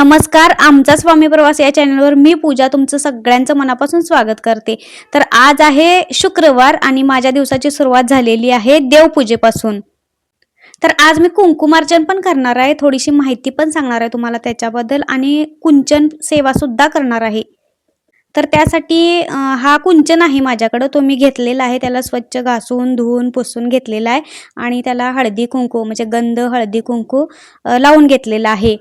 नमस्कार, आमचा स्वामी प्रवास या चॅनलवर मी पूजा तुमचं सगळ्यांचं मनापासून स्वागत करते. तर आज आहे शुक्रवार आणि माझ्या दिवसाची सुरुवात झालेली आहे देवपूजेपासून. तर आज मी कुंकुमार्चन पण करणार आहे, थोडीशी माहिती पण सांगणार आहे तुम्हाला त्याच्याबद्दल आणि कुंचन सेवा सुद्धा करणार आहे. तर त्यासाठी हा कुंचन आहे माझ्याकडं, तो मी घेतलेला आहे. त्याला स्वच्छ घासून, धुवून, पुसून घेतलेला आहे आणि त्याला हळदी-कुंकू म्हणजे गंध, हळदी-कुंकू लावून घेतलेला आहे.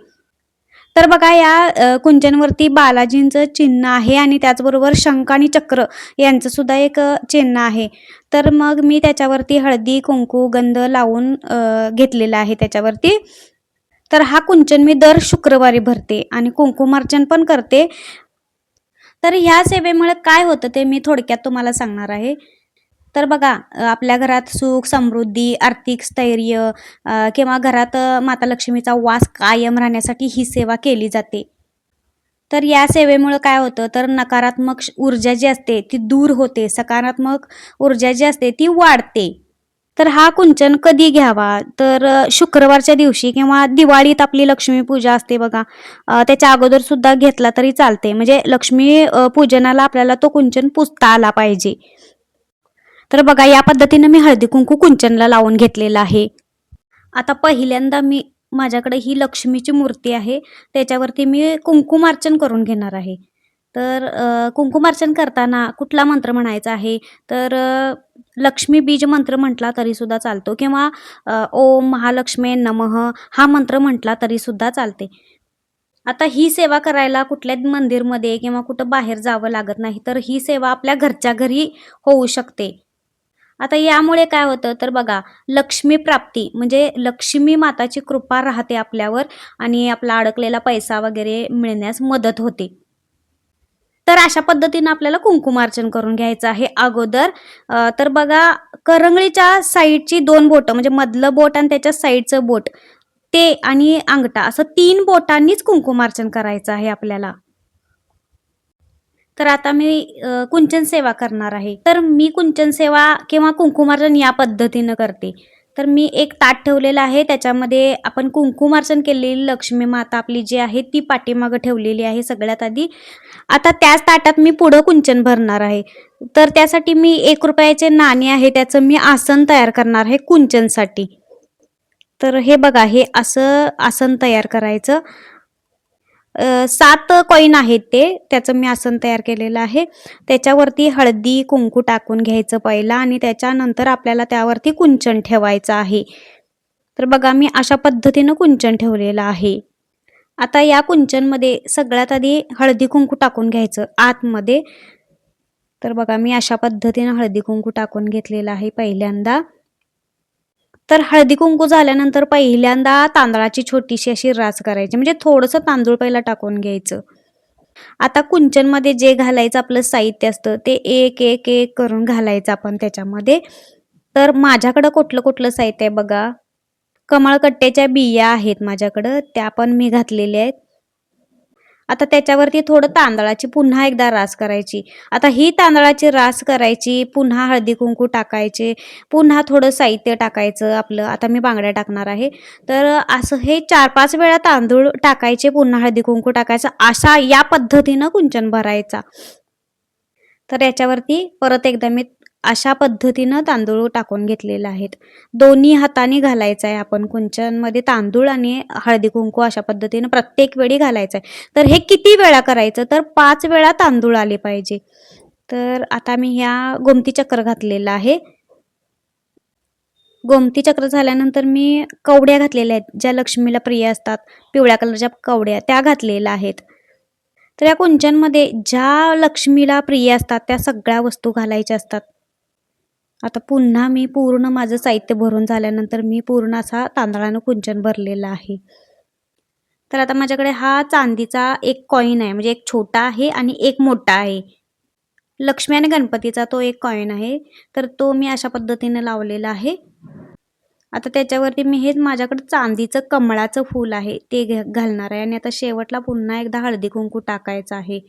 तर बघा या कुंचनवरती बालाजींचं चिन्ह आहे आणि त्याचबरोबर शंख आणि चक्र यांचं सुद्धा एक चिन्ह आहे. तर मग मी त्याच्यावरती हळदी, कुंकू, गंध लावून घेतलेला आहे त्याच्यावरती. तर हा कुंचन मी दर शुक्रवारी भरते आणि कुंकुमार्चन पण करते. तर ह्या सेवेमुळे काय होतं ते मी थोडक्यात तुम्हाला सांगणार आहे. तर बघा आपल्या घरात सुख, समृद्धी, आर्थिक स्थैर्य किंवा घरात माता लक्ष्मीचा वास कायम राहण्यासाठी ही सेवा केली जाते. तर या सेवेमुळं काय होतं तर नकारात्मक ऊर्जा जी असते ती दूर होते, सकारात्मक ऊर्जा जी असते ती वाढते. तर हा कुंचन कधी घ्यावा तर शुक्रवारच्या दिवशी किंवा दिवाळीत आपली लक्ष्मी पूजा असते बघा, त्याच्या अगोदर सुद्धा घेतला तरी चालते. म्हणजे लक्ष्मी पूजनाला आपल्याला तो कुंचन पुजता आला पाहिजे. तर बघा या पद्धतीनं मी हळदी-कुंकू कुंचनला लावून घेतलेलं आहे. आता पहिल्यांदा मी माझ्याकडे ही लक्ष्मीची मूर्ती आहे, त्याच्यावरती मी कुंकुमार्चन करून घेणार आहे. तर कुंकुमार्चन करताना कुठला मंत्र म्हणायचा आहे, तर लक्ष्मी बीज मंत्र म्हटला तरीसुद्धा चालतो किंवा ओम महालक्ष्मी नमः हा मंत्र म्हटला तरीसुद्धा चालते. आता ही सेवा करायला कुठल्याच मंदिरमध्ये किंवा कुठं बाहेर जावं लागत नाही, तर ही सेवा आपल्या घरच्या घरी होऊ शकते. आता यामुळे काय होतं तर बघा लक्ष्मी प्राप्ती म्हणजे लक्ष्मी माताची कृपा राहते आपल्यावर आणि आपला अडकलेला पैसा वगैरे मिळण्यास मदत होते. तर अशा पद्धतीनं आपल्याला कुंकुमार्चन करून घ्यायचं आहे अगोदर. तर बघा करंगळीच्या साईडची 2 बोटं म्हणजे मधलं बोट आणि त्याच्या साईडचं बोट ते आणि अंगठा असं 3 बोटांनीच कुंकुमार्चन करायचं आहे आपल्याला. तर आता मी कुंचन सेवा करणार आहे. तर मी कुंचन सेवा किंवा कुंकुमार्चन या पद्धतीनं करते. तर मी एक ताट ठेवलेलं आहे, त्याच्यामध्ये आपण कुंकुमार्चन केलेली लक्ष्मी माता आपली जी आहे ती पाठीमागं ठेवलेली आहे सगळ्यात आधी. आता त्याच ताटात मी पुढं कुंचन भरणार आहे. तर त्यासाठी मी ₹1 नाणे आहे त्याचं मी आसन तयार करणार आहे कुंचनसाठी. तर हे बघा हे असं आसन तयार करायचं. 7 कॉईन आहेत ते, त्याचं मी आसन तयार केलेलं आहे. त्याच्यावरती हळदी, कुंकू टाकून घ्यायचं पहिला आणि त्याच्यानंतर आपल्याला त्यावरती कुंचन ठेवायचं आहे. तर बघा मी अशा पद्धतीनं कुंचन ठेवलेलं आहे. आता या कुंचनमध्ये सगळ्यात आधी हळदी, कुंकू टाकून घ्यायचं आतमध्ये. तर बघा मी अशा पद्धतीनं हळदी, कुंकू टाकून घेतलेलं आहे पहिल्यांदा. तर हळदी-कुंकू झाल्यानंतर पहिल्यांदा तांदळाची छोटीशी अशी रास करायची. म्हणजे थोडंसं तांदूळ पहिला टाकून घ्यायचं. आता कुंचनमध्ये जे घालायचं आपलं साहित्य असतं ते एक करून घालायचं आपण त्याच्यामध्ये. तर माझ्याकडं कुठलं साहित्य आहे बघा. कमळकट्ट्याच्या बिया आहेत माझ्याकडं, त्या पण मी घातलेल्या आहेत. आता त्याच्यावरती थोडं तांदळाची पुन्हा एकदा रास करायची. आता ही तांदळाची रास करायची, पुन्हा हळदी-कुंकू टाकायचे, पुन्हा थोडं साहित्य टाकायचं आपलं. आता मी बांगड्या टाकणार आहे. तर असं हे 4-5 वेळा तांदूळ टाकायचे, पुन्हा हळदी-कुंकू टाकायचं, अशा या पद्धतीनं कुंचन भरायचा. तर याच्यावरती परत एकदा मी अशा पद्धतीनं तांदूळ टाकून घेतलेले आहेत. दोन्ही हाताने घालायचं आहे आपण कुंचनमध्ये तांदूळ आणि हळदी-कुंकू अशा पद्धतीनं प्रत्येक वेळी घालायचं आहे. तर हे किती वेळा करायचं तर 5 वेळा तांदूळ आले पाहिजे. तर आता मी ह्या गोमती चक्र घातलेलं आहे. गोमती चक्र झाल्यानंतर मी कवड्या घातलेल्या आहेत, ज्या लक्ष्मीला प्रिय असतात. पिवळ्या कलरच्या कवड्या त्या घातलेल्या आहेत. तर या कुंचनमध्ये ज्या लक्ष्मीला प्रिय असतात त्या सगळ्या वस्तू घालायच्या असतात. आता पुन्हा मी पूर्ण माझं साहित्य भरून झाल्यानंतर मी पूर्ण असा तांदळानं कुंचन भरलेला आहे. तर आता माझ्याकडे हा चांदीचा एक कॉईन आहे, म्हणजे एक छोटा आहे आणि एक मोठा आहे. लक्ष्मी आणि गणपतीचा तो एक कॉईन आहे. तर तो मी अशा पद्धतीने लावलेला आहे. आता त्याच्यावरती मी हेच माझ्याकडे चांदीचं कमळाचं फूल आहे ते घालणार आहे आणि आता शेवटला पुन्हा एकदा हळदी-कुंकू टाकायचं आहे.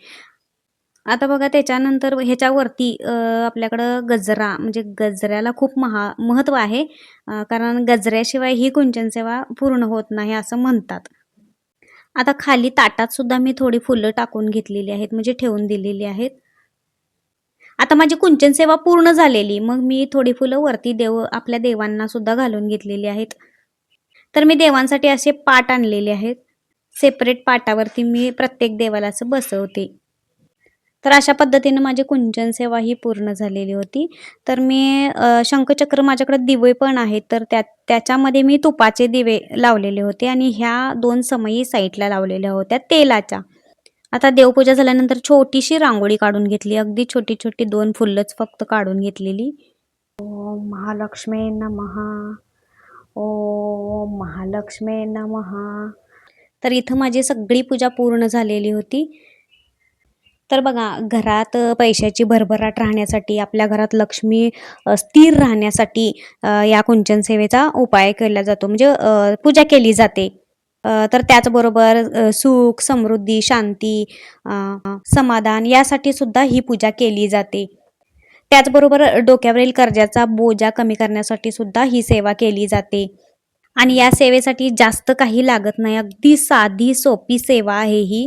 आता बघा त्याच्यानंतर ह्याच्यावरती आपल्याकडं गजरा म्हणजे गजऱ्याला खूप महत्त्व आहे. कारण गजऱ्याशिवाय ही कुंचन सेवा पूर्ण होत नाही असं म्हणतात. आता खाली ताटात सुद्धा मी थोडी फुलं टाकून घेतलेली आहेत, म्हणजे ठेवून दिलेली आहेत. आता माझी कुंचन सेवा पूर्ण झालेली, मग मी थोडी फुलं वरती आपल्या देवांना सुद्धा घालून घेतलेली आहेत. तर मी देवांसाठी असे पाट आणलेले आहेत. सेपरेट पाटावरती मी प्रत्येक देवाला असं बसवते. तर अशा पद्धतीने माझी कुंचन सेवा ही पूर्ण झालेली होती. तर मी शंखचक्र माझ्याकडे दिवे पण आहेत, तर त्याच्यामध्ये मी तुपाचे दिवे लावलेले होते आणि ह्या 2 समई साईडला लावलेल्या होत्या तेलाच्या. आता देवपूजा झाल्यानंतर छोटीशी रांगोळी काढून घेतली. अगदी छोटी-छोटी 2 फुलंच फक्त काढून घेतलेली. ओम महालक्ष्मी नमः. ओम महालक्ष्मी नमः. तर इथं माझी सगळी पूजा पूर्ण झालेली होती. तर बघा, घरात पैशाची भरभराट राहण्यासाठी, आपल्या घरात लक्ष्मी स्थिर राहण्यासाठी या कुंचन सेवेचा उपाय केला जातो, म्हणजे पूजा केली जाते. तर त्याचबरोबर सुख, समृद्धी, शांती, समाधान यासाठी सुद्धा ही पूजा केली जाते. त्याचबरोबर डोक्यावरील कर्जाचा बोजा कमी करण्यासाठी सुद्धा ही सेवा केली जाते. आणि या सेवेसाठी जास्त काही लागत नाही. अगदी साधी सोपी सेवा आहे ही,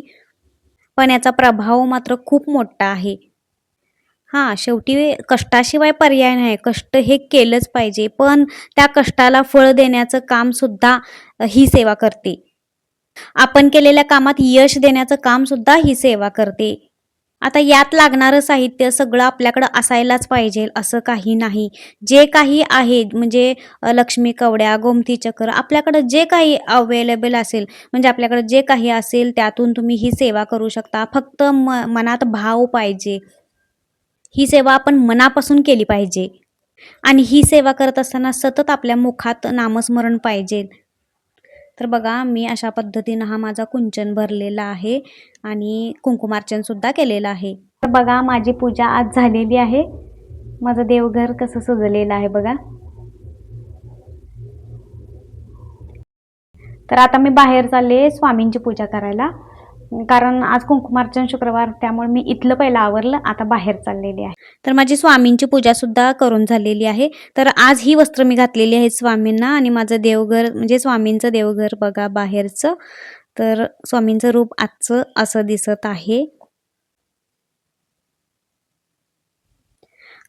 पण याचा प्रभाव मात्र खूप मोठा आहे. हां, शेवटी कष्टाशिवाय पर्याय नाही. कष्ट हे केलंच पाहिजे, पण त्या कष्टाला फळ देण्याचं कामसुद्धा ही सेवा करते. आपण केलेल्या कामात यश देण्याचं कामसुद्धा ही सेवा करते. आता यात लागणारं साहित्य सगळं आपल्याकडं असायलाच पाहिजे असं काही नाही. जे काही आहे म्हणजे लक्ष्मी कवड्या, गोमती चक्र, आपल्याकडं जे काही अवेलेबल असेल, म्हणजे आपल्याकडं जे काही असेल त्यातून तुम्ही ही सेवा करू शकता. फक्त मनात भाव पाहिजे. ही सेवा आपण मनापासून केली पाहिजे आणि ही सेवा करत असताना सतत आपल्या मुखात नामस्मरण पाहिजे. तर बघा, मी अशा पद्धतीनं हा माझा कुंचन भरलेला आहे आणि कुंकुमार्चनसुद्धा केलेलं आहे. तर बघा, माझी पूजा आज झालेली आहे. माझं देवघर कसं सजलेलं आहे बघा. तर आता मी बाहेर चालले स्वामींची पूजा करायला, कारण आज कुंकुमार्चन शुक्रवार, त्यामुळे मी इथलं पहिलं आवरलं, आता बाहेर चाललेली आहे. तर माझी स्वामींची पूजासुद्धा करून झालेली आहे. तर आज ही वस्त्र मी घातलेली आहेत स्वामींना आणि माझं देवघर म्हणजे स्वामींचं देवघर बघा बाहेरचं. तर स्वामींचं रूप आजचं असं दिसत आहे.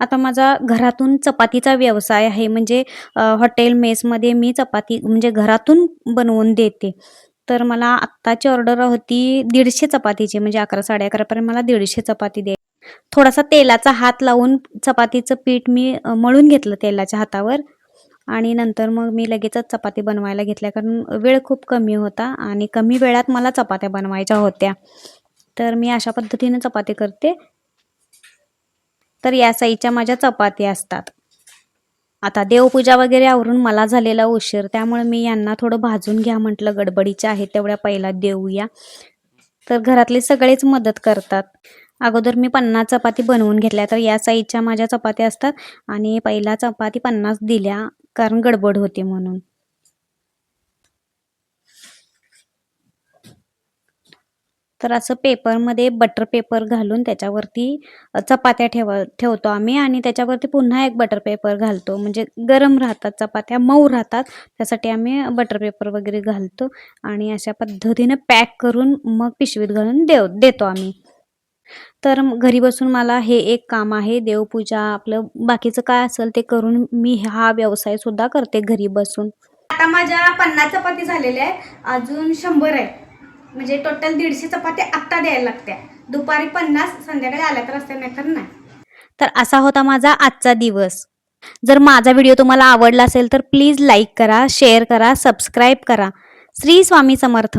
आता माझा घरातून चपातीचा व्यवसाय आहे, म्हणजे हॉटेल मेसमध्ये मी चपाती म्हणजे घरातून बनवून देते. तर मला आत्ताची ऑर्डर होती 150 चपातीची, म्हणजे 11-11:30 पर्यंत मला 150 चपाती द्यायची. थोडासा तेलाचा हात लावून चपातीचं पीठ मी मळून घेतलं तेलाच्या हातावर आणि नंतर मग मी लगेचच चपाती बनवायला घेतल्या, कारण वेळ खूप कमी होता आणि कमी वेळात मला चपात्या बनवायच्या होत्या. तर मी अशा पद्धतीने चपाती करते. तर या साईजच्या माझ्या चपात्या असतात. आता देवपूजा वगैरे आवरून मला झालेला उशीर, त्यामुळे मी यांना थोडं भाजून घ्या म्हटलं, गडबडीच्या आहेत तेवढ्या पहिला देऊया. तर घरातले सगळेच मदत करतात. अगोदर मी 50 चपाती बनवून घेतल्या, तर या साईजच्या माझ्या चपात्या असतात आणि पहिला चपाती 50 दिल्या, कारण गडबड होती म्हणून. तर असं पेपरमध्ये बटर पेपर घालून त्याच्यावरती चपात्या ठेवतो आम्ही आणि त्याच्यावरती पुन्हा एक बटर पेपर घालतो, म्हणजे गरम राहतात चपात्या, मऊ राहतात, त्यासाठी आम्ही बटर पेपर वगैरे घालतो आणि अशा पद्धतीने पॅक करून मग पिशवीत घालून देतो आम्ही. तर घरी बसून मला हे एक काम आहे, देवपूजा आपलं बाकीचं काय असेल ते करून मी हा व्यवसाय सुद्धा करते घरी बसून. आता माझ्या 50 चपाती झालेल्या आहेत, अजून 100 आहे, म्हणजे टोटल 150 चपात्या आत्ता द्यायला लागत्या. दुपारी 50, संध्याकाळी आल्या तर असते, नाही तर नाही. तर असा होता माझा आजचा दिवस. जर माझा व्हिडिओ तुम्हाला आवडला असेल तर प्लीज लाईक करा, शेअर करा, सबस्क्राईब करा. श्री स्वामी समर्थ.